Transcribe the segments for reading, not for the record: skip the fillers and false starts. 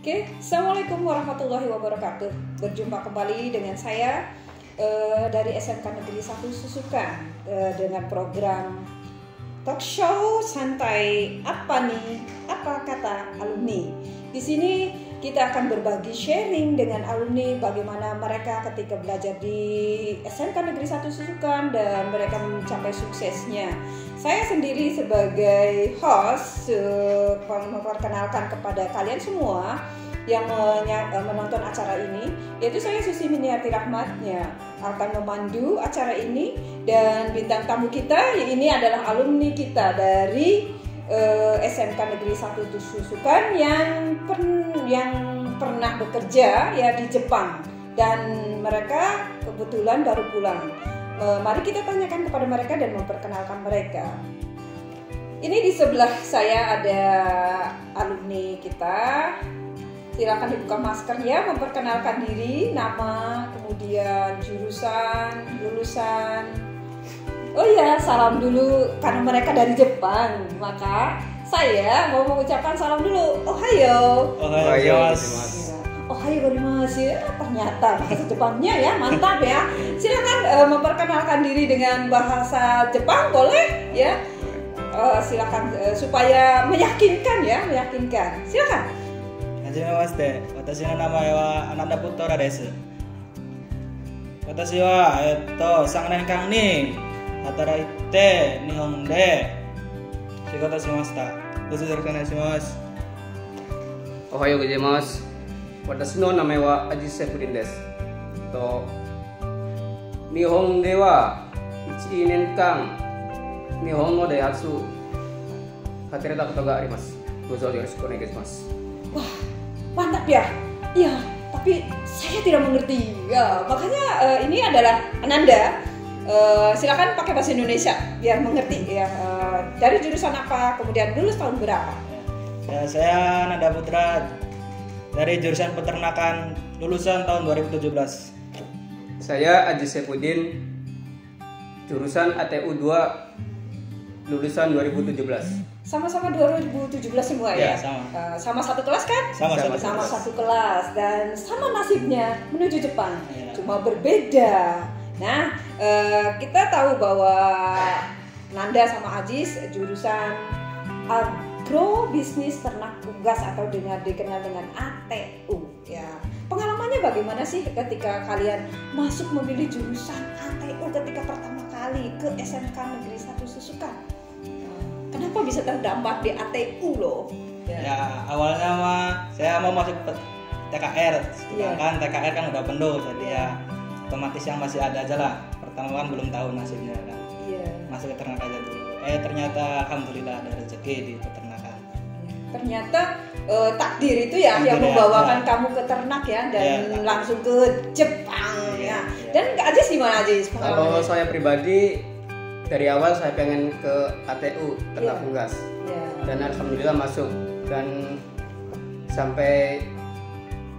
Oke, Assalamualaikum warahmatullahi wabarakatuh. Berjumpa kembali dengan saya dari SMK Negeri 1 Susukan dengan program talk show santai apa nih? Apa kata alumni? Di sini kita akan berbagi sharing dengan alumni bagaimana mereka ketika belajar di SMK Negeri 1 Susukan dan mereka mencapai suksesnya. Saya sendiri sebagai host memperkenalkan kepada kalian semua yang menonton acara ini, yaitu saya Susi Miniati Rahmatnya akan memandu acara ini, dan bintang tamu kita ini adalah alumni kita dari SMK Negeri 1 Susukan yang pernah bekerja ya di Jepang, dan mereka kebetulan baru pulang. Mari kita tanyakan kepada mereka dan memperkenalkan mereka. Ini di sebelah saya ada alumni kita. Silakan dibuka maskernya, memperkenalkan diri, nama, kemudian jurusan, lulusan. Oh ya, salam dulu karena mereka dari Jepang, maka saya mau mengucapkan salam dulu. Ohayo. Ohayo. Ohayo gozaimasu. Ternyata bahasa Jepangnya ya, mantap ya. Silakan memperkenalkan diri dengan bahasa Jepang, boleh ya. Silakan supaya meyakinkan ya, meyakinkan. Silakan. はじめまして、私の名前はAnanda Putraです。私は、3年間に働いて日本で仕事しました。どうぞよろしくお願いします。おはようございます。私の名前はアジセプリンです。日本では1年間日本語で働いたことがあります。どうぞよろしくお願いします。 Wah, mantap ya. Iya, tapi saya tidak mengerti. Ya, makanya ini adalah Ananda. Silakan pakai bahasa Indonesia biar mengerti ya. Dari jurusan apa, kemudian lulus tahun berapa? Ya, saya Ananda Putra dari jurusan peternakan, lulusan tahun 2017. Saya Aji Sepudin, jurusan ATU 2, lulusan 2017. Sama-sama 2017 semua ya? Sama satu kelas kan? Sama satu kelas dan sama nasibnya menuju Jepang, cuma berbeda. Nah, kita tahu bahwa Nanda sama Ajis jurusan agro bisnis ternak unggas atau dikenal dengan ATU ya. Pengalamannya bagaimana sih ketika kalian masuk memilih jurusan ATU ketika pertama kali ke SMK Negeri 1 Susukan? Kenapa bisa terdampak di ATU loh? Ya, awalnya mah saya mau masuk TKR, sedangkan TKR kan udah penuh, jadi ya otomatis yang masih ada aja lah. Pertama kan belum tahu nasibnya kan. Masuk ke ternak aja dulu. Ternyata alhamdulillah ada rezeki di peternakan. Ternyata takdir itu ya yang membawakan kamu ke ternak ya, dan langsung ke Jepang ya. Dan Ajis gimana Ajis? Kalau saya pribadi dari awal saya pengen ke ATU ternak unggas, dan alhamdulillah masuk, dan sampai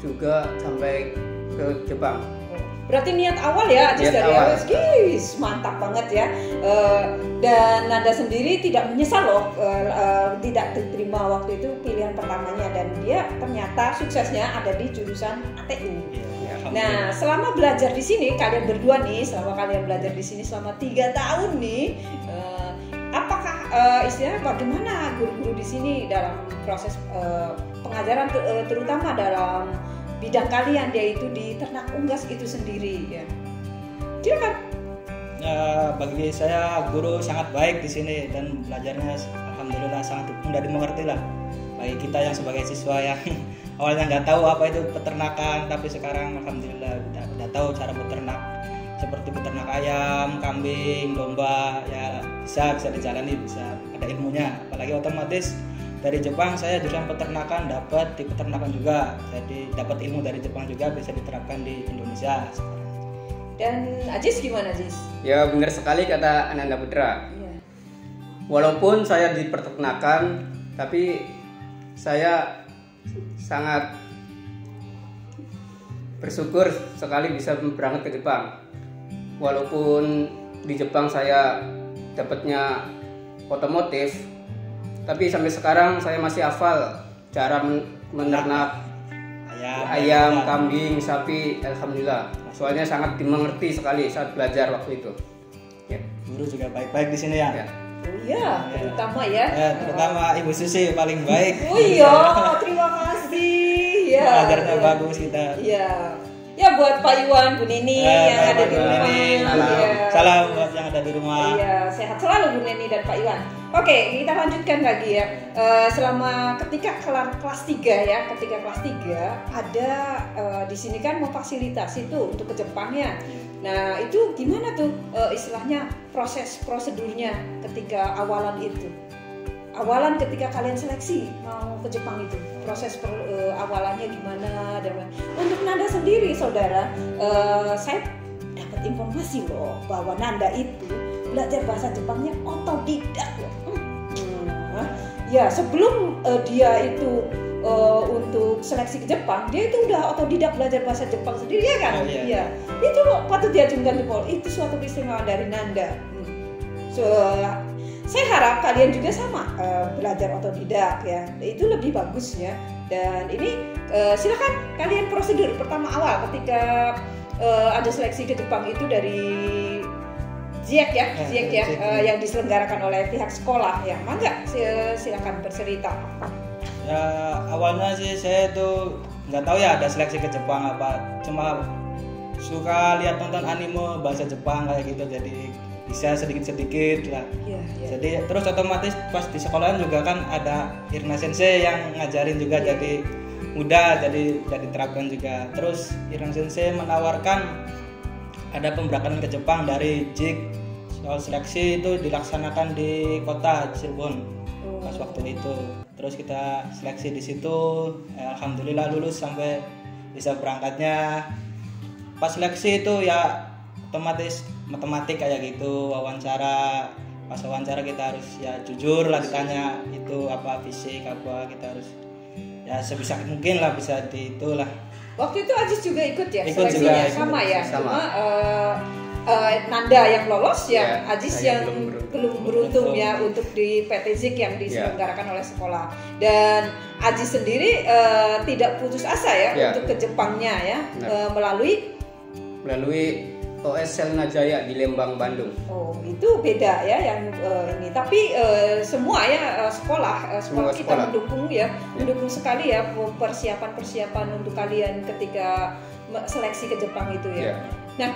ke Jepang. Berarti niat awal ya Ajis dari awal, guys, mantap banget ya. Dan Nanda sendiri tidak menyesal loh tidak diterima waktu itu pilihan pertamanya, dan dia ternyata suksesnya ada di jurusan ATU. Nah, selama belajar di sini kalian berdua nih, selama 3 tahun nih, apakah istilahnya bagaimana guru-guru di sini dalam proses pengajaran, terutama dalam bidang kalian yaitu di ternak unggas itu sendiri ya? Silakan. Ya, bagi saya guru sangat baik di sini dan belajarnya alhamdulillah sangat mudah dimengerti lah. Bagi kita yang sebagai siswa yang awalnya nggak tahu apa itu peternakan, tapi sekarang alhamdulillah udah tahu cara beternak, seperti beternak ayam, kambing, domba, ya bisa dijalani, bisa ada ilmunya. Apalagi otomatis dari Jepang saya jurusan peternakan, dapat di peternakan juga, jadi dapat ilmu dari Jepang juga bisa diterapkan di Indonesia sekarang. Dan Ajis gimana Ajis? Ya benar sekali kata Ananda Putra. Walaupun saya di peternakan, tapi saya sangat bersyukur sekali bisa berangkat ke Jepang. Walaupun di Jepang saya dapatnya otomotif, tapi sampai sekarang saya masih hafal cara menernak ayam, kambing, sapi, alhamdulillah. Soalnya sangat dimengerti sekali saat belajar waktu itu. Ya. Guru juga baik-baik di sini ya. Ya. Oh iya, terutama ya. Terutama Ibu Susi paling baik. Oh iya, terima kasih. Ya. Ajarnya bagus kita. Iya. Ya buat Pak Iwan, Bu Nini yang ada di rumah. Salam buat yang ada di rumah. Iya, sehat selalu Bu Nini dan Pak Iwan. Oke, kita lanjutkan lagi ya. Selama ketika kelas 3 ya, ketika kelas 3 ada di sini kan memfasilitasi tuh untuk ke Jepangnya. Nah, itu gimana tuh istilahnya proses prosedurnya ketika awalan itu? Awalan ketika kalian seleksi mau ke Jepang itu, proses awalannya gimana? Dan untuk Nanda sendiri, saudara, saya dapat informasi loh bahwa Nanda itu belajar bahasa Jepangnya otodidak loh. Ya sebelum dia itu untuk seleksi ke Jepang, dia itu udah otodidak belajar bahasa Jepang sendiri ya kan? Iya. Itu patut diacungkan jempol. Itu suatu keistimewaan dari Nanda. Saya harap kalian juga sama belajar otodidak ya, itu lebih bagus ya. Dan ini silakan kalian prosedur pertama awal ketika ada seleksi ke Jepang itu dari JIEK ya, yang diselenggarakan oleh pihak sekolah ya. Mangga silakan bercerita. Ya awalnya sih saya tuh nggak tahu ya ada seleksi ke Jepang apa, cuma suka lihat nonton anime bahasa Jepang kayak gitu, jadi bisa sedikit-sedikit lah. Jadi terus otomatis pas di sekolahan juga kan ada Irna Sensei yang ngajarin juga, jadi mudah jadi terapkan juga. Terus Irna Sensei menawarkan ada pemberangkatan ke Jepang dari JIK. Soal seleksi itu dilaksanakan di kota Cirebon pas waktu itu. Terus kita seleksi di situ, alhamdulillah lulus sampai bisa berangkatnya. Pas seleksi itu ya otomatis matematik kayak gitu, wawancara. Pas wawancara kita harus ya jujur lah, ditanya itu apa fisik apa, kita harus ya sebisa mungkin lah bisa di itulah. Waktu itu Ajis juga ikut ya? Ikut seleksinya juga, sama ya? Sama. Nanda yang lolos ya, Ajis yang belum belum beruntung ya untuk di PT ZIK yang diselenggarakan oleh sekolah. Dan Ajis sendiri tidak putus asa ya untuk ke Jepangnya ya, melalui OS Selna Jaya di Lembang, Bandung. Oh, itu beda ya yang ini. Tapi semua ya sekolah kita mendukung ya, mendukung sekali ya persiapan untuk kalian ketika seleksi ke Jepang itu ya. Nah,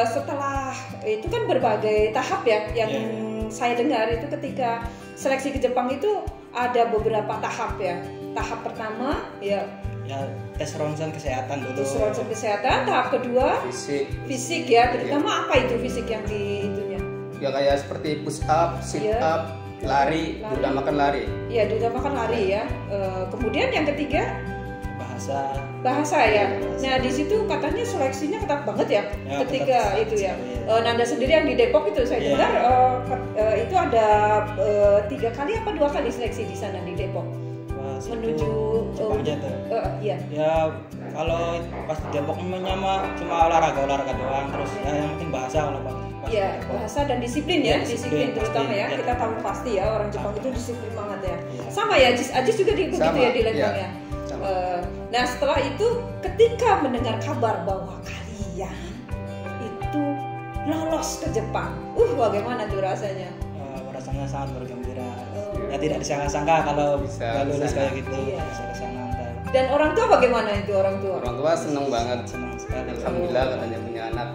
setelah itu kan berbagai tahap ya yang saya dengar itu ketika seleksi ke Jepang itu ada beberapa tahap ya. Tahap pertama ya tes ronsen kesehatan dulu. Tes ronsen kesehatan. Tahap kedua fisik ya. Terutama apa itu fisik yang di itunya? Ya kayak seperti push up, sit up, lari, diutamakan lari. Iya, diutamakan lari ya. Kemudian yang ketiga bahasa ya. Nah di situ katanya seleksinya ketat banget ya ketika itu ya. Nanda sendiri yang di Depok itu saya dengar itu ada 3 kali apa 2 kali seleksi di sana di Depok. Menuju Jepangnya tuh. Iya. Ya kalau pas di Depok cuma olahraga doang, terus yang penting bahasa kalau pas. Iya, bahasa dan disiplin ya, disiplin terutama ya. Ya. Kita tahu pasti ya orang Jepang itu disiplin banget ya. Sama ya, Ajis juga begitu ya di Lembang ya. Nah setelah itu ketika mendengar kabar bahwa kalian itu lolos ke Jepang, bagaimana tuh rasanya? Rasanya sangat bergembira. Ya tidak disangka-sangka kalau bisa lulus kayak gitu. Bisa kesana. Dan orang tua bagaimana itu orang tua? Orang tua senang banget, senang sekali. Alhamdulillah katanya punya anak.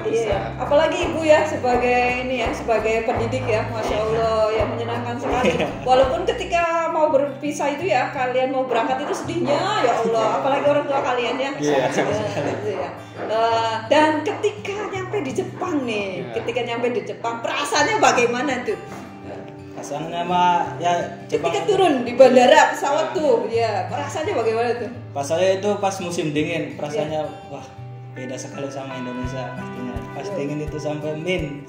Iya, apalagi ibu ya sebagai sebagai pendidik ya, masya Allah ya, menyenangkan sekali. Walaupun ketika mau berpisah itu ya, kalian mau berangkat itu sedihnya ya Allah, apalagi orang tua kalian ya. Dan ketika nyampe di Jepang nih, perasaannya bagaimana tuh? Perasaannya mah ya ketika turun di bandara pesawat tuh, ya perasaannya bagaimana tuh? Pas saya itu pas musim dingin, perasaannya wah beda sekali sama Indonesia pastinya. Pas dingin itu sampai min.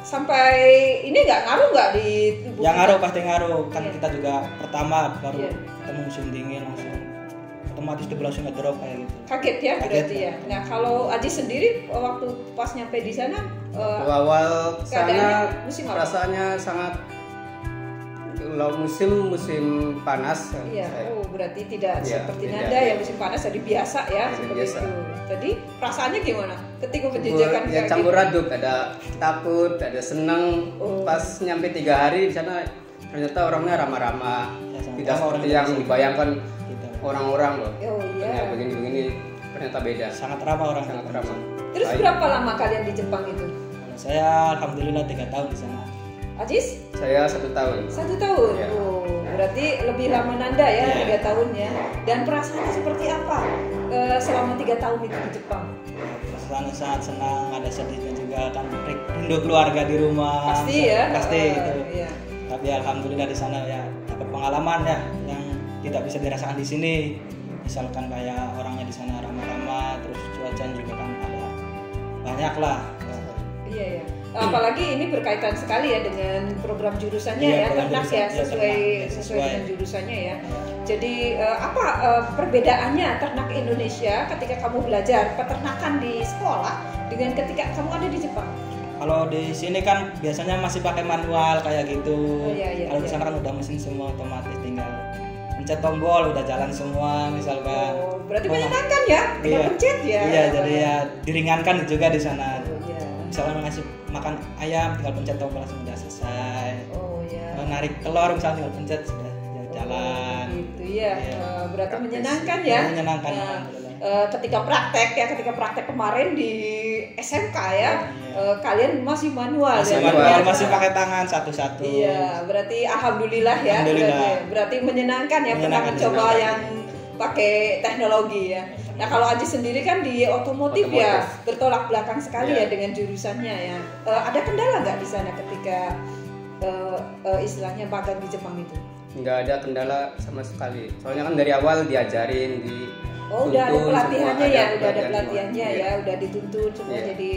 Sampai ini ngaruh nggak di tubuh? Ya ngaruh, pasti ngaruh. Kan kita juga pertama baru ketemu musim dingin langsung otomatis tuh langsung ngedrop kayak gitu. Kaget ya berarti ya. Nah kalau Aji sendiri waktu pas nyampe di sana awal sana perasaannya sangat Kalau musim panas. Iya. Oh, berarti tidak Iya, seperti tidak. Nanda yang musim panas jadi biasa ya, Iya, seperti biasa. itu. Jadi perasaannya gimana ketika penjajakan Ya campur aduk, ada takut, ada senang. Oh. Pas nyampe 3 hari di sana ternyata orangnya ramah-ramah, Ya, sama tidak orang seperti dari yang sini. dibayangkan Gitu. orang-orang loh. Oh iya. Kayak begini-begini ternyata beda. Sangat ramah orang. Sangat ramah. Terus Baik. berapa lama kalian di Jepang itu? Kalau saya alhamdulillah 3 tahun di sana. Ajis? Saya 1 tahun. 1 tahun. Iya. Oh, berarti lebih lama Nanda ya, Iya. 3 tahun ya. Dan perasaannya seperti apa selama 3 tahun itu di Jepang? Perasaan sangat senang, ada sedihnya juga kan, rindu keluarga di rumah. Pasti ya. Pasti itu. Iya. Tapi alhamdulillah di sana ya dapat pengalaman ya yang tidak bisa dirasakan di sini. Misalkan kayak orangnya di sana ramah-ramah, terus cuaca juga kan ada banyak lah. Iya ya. Apalagi ini berkaitan sekali ya dengan program jurusannya Iya, ya, program ternak jurusan. ya, Iya, sesuai ternak. sesuai dengan jurusannya ya. Iya. Jadi apa perbedaannya ternak Indonesia ketika kamu belajar peternakan di sekolah dengan ketika kamu ada di Jepang? Kalau di sini kan biasanya masih pakai manual kayak gitu. Oh, iya, Kalau di iya. sana kan udah mesin semua otomatis, tinggal pencet tombol udah jalan semua misalkan. Oh, berarti Oh, menyenangkan ya, tinggal iya. pencet ya. Iya, jadi ya diringankan juga di sana. Oh, iya. Misalkan ngasih makan ayam tinggal pencet tombol langsung udah selesai. Oh ya. Narik telur misalnya tinggal pencet sudah jalan. Gitu ya. Iya. Berarti Praktis. menyenangkan ya. Menyenangkan, Nah, alhamdulillah. ketika praktek kemarin di SMK ya, Iya. kalian masih manual Masih ya. manual, Berarti- masih pakai tangan satu-satu. Iya, berarti alhamdulillah ya. Alhamdulillah. Berarti menyenangkan ya pernah Menyenangkan, mencoba menyenangkan. yang pakai teknologi ya. Nah kalau Aji sendiri kan di otomotif ya, Otomotif. bertolak belakang sekali Iya. ya dengan jurusannya ya. Ada kendala nggak di sana ketika istilahnya magang di Jepang itu? Nggak ada kendala sama sekali. Soalnya kan dari awal diajarin, Oh udah ada pelatihannya ya, udah ada pelatihan pelatihannya semua. ya, Iya. udah dituntut semua Iya. jadi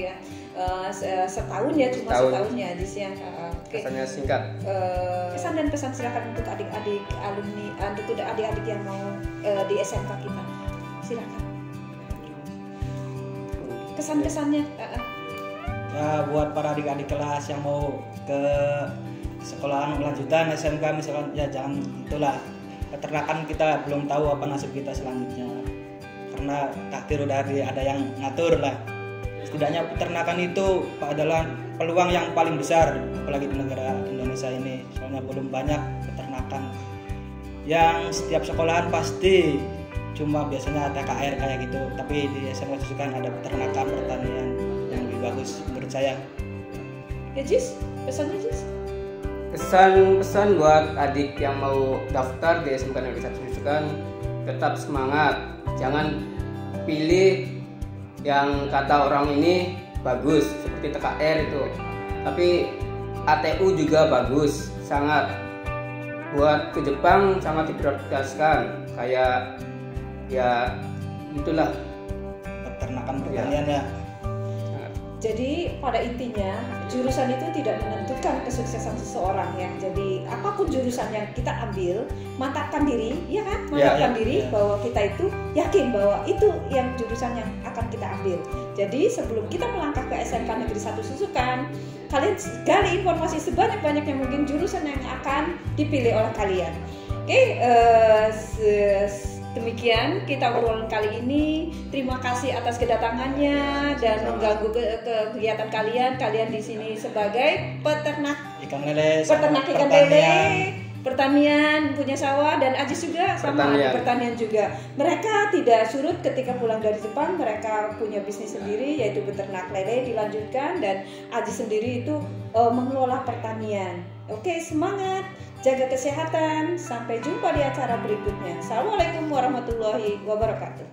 setahun ya, cuma Setahun. setahun ya Aji ya. Oke. Rasanya singkat. Kesan dan pesan silakan untuk adik-adik alumni, untuk adik-adik yang mau di SMK kita, silakan. Kesan-kesannya. Ya buat para adik-adik kelas yang mau ke sekolahan lanjutan SMK misalkan, ya jangan itulah, peternakan kita belum tahu apa nasib kita selanjutnya, karena takdir udah ada yang ngatur lah. Setidaknya peternakan itu adalah peluang yang paling besar, apalagi di negara Indonesia ini, soalnya belum banyak peternakan. Yang setiap sekolahan pasti cuma biasanya TKR kayak gitu, tapi di SMK Susukan ada peternakan, pertanian yang lebih bagus menurut saya. Ya Jis, pesannya Jis? Pesan buat adik yang mau daftar di SMK Negeri 1 Susukan, tetap semangat, jangan pilih yang kata orang ini bagus seperti TKR itu, tapi ATU juga bagus, sangat buat ke Jepang sangat diprioritaskan, kayak ya itulah Peternakan, pertanian ya. sangat. Jadi pada intinya jurusan itu tidak menentukan kesuksesan seseorang ya. Jadi apapun jurusan yang kita ambil, mantapkan diri, ya kan? Mantapkan Ya, diri ya. bahwa kita itu yakin bahwa itu yang jurusan yang akan kita ambil. Jadi sebelum kita melangkah ke SMK Negeri 1 Susukan, kalian gali informasi sebanyak-banyaknya mungkin jurusan yang akan dipilih oleh kalian. Oke, demikian kita obrolan kali ini. Terima kasih atas kedatangannya dan mengganggu kegiatan kalian. Kalian di sini sebagai peternak Ikan lele, sama peternak ikan lele, pertanian, punya sawah, dan Ajis juga sama Pertanian. ada pertanian juga. Mereka tidak surut ketika pulang dari Jepang. Mereka punya bisnis sendiri yaitu beternak lele dilanjutkan, dan Ajis sendiri itu mengelola pertanian. Oke, semangat, jaga kesehatan. Sampai jumpa di acara berikutnya. Assalamualaikum warahmatullahi wabarakatuh.